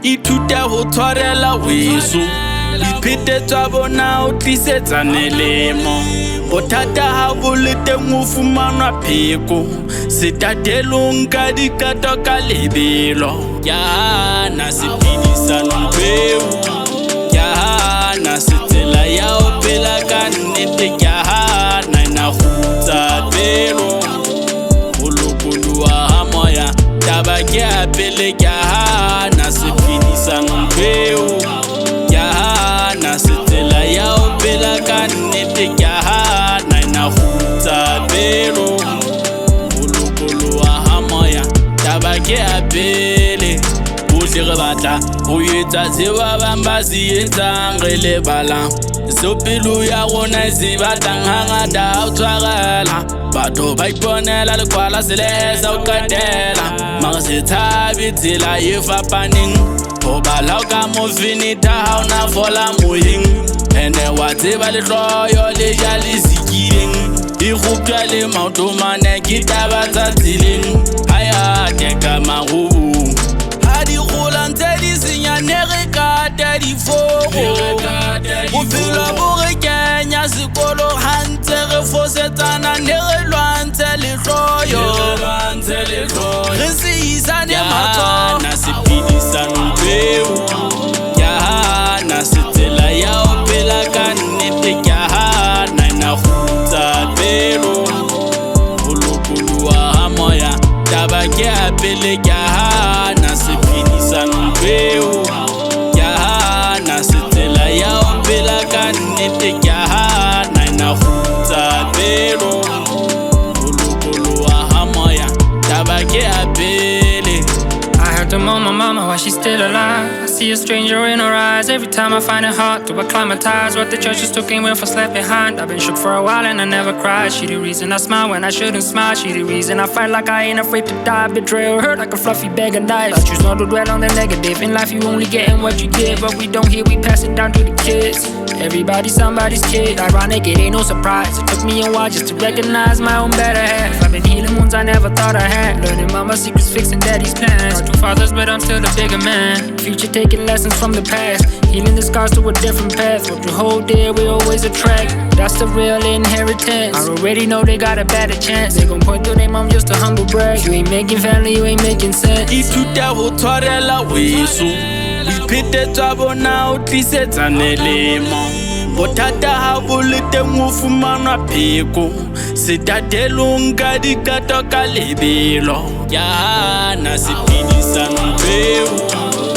Ithuta ho tshwarela weso diphete tsa bona o tlisetsa nelemo bothata ha bo le teng ho fumanwa pheko setatelong ka dikato ka lebelo ya hana sepedisano peo ya hana setsela ya o phela ka nnete ya hana ina khutsa pelo bolokoloa ha moya taba ke a pele ya hana sepedisano peo ya hana setsela ya o phela ka nnete ya hana ina khutsa pelo bolokoloa ha moya taba ke a pele bohle re batla ho etsa tseo ba bang ba se etsang re lebala seo pelo ya rona se batlang hangata ha o tshwarela batho ba iponela lekwala se lesa o qetela mara se tshabe tsela e fapaneng ho bala ka mo finita ha ona fola moyeng ene wa tseba le hloyo le ja le sikileng e khuptwa le maoto mane ke taba tsa tseleng haya teka marubu ha di gola ntse di senyane re kata diforo bophelo bo re kenya sekolo ha ntse re fosetsana ne re lwantse le hloyo re se isane matho na sepedisano peo ya hana setsela ya o phela ka nnete ya hana ina khutsa pelo bolokoloa ha moya taba ke a pele ya hana sepedisano peo ya hana setsela ya o phela ka nnete ya hana ina khutsa pelo bolokoloa ha moya taba ke a pele. I have to moan my mama while she's still alive. I see a stranger in her eyes every time I find it hard to acclimatize what the church just took in with for left behind. I've been shook for a while and I never cried. She the reason I smile when I shouldn't smile. She the reason I fight like I ain't afraid to die. Betrayal hurt like a fluffy bag of knives. I choose not to dwell on the negative. In life you only getting what you give. What we don't hear we pass it down to the kids. Everybody's somebody's kid. Ironic, it ain't no surprise. It took me a while just to recognize my own better half. I've been healing wounds I never thought I had. Learning mama's secrets, fixing daddy's plans. Got two fathers but I'm still a bigger man. Future taking lessons from the past. Healing the scars to a different path. What you hold dear we always attract. That's the real inheritance. I already know they got a better chance. They gon' point to their mom just to humble brag. You ain't making family, you ain't making sense. Ithuta ho tshwarela weso diphete tsa bona o tlisetsa nelemo bothata ha bo le teng ho fumanwa pheko setatelong ka dikato ka lebelo ya hana sepedisano peo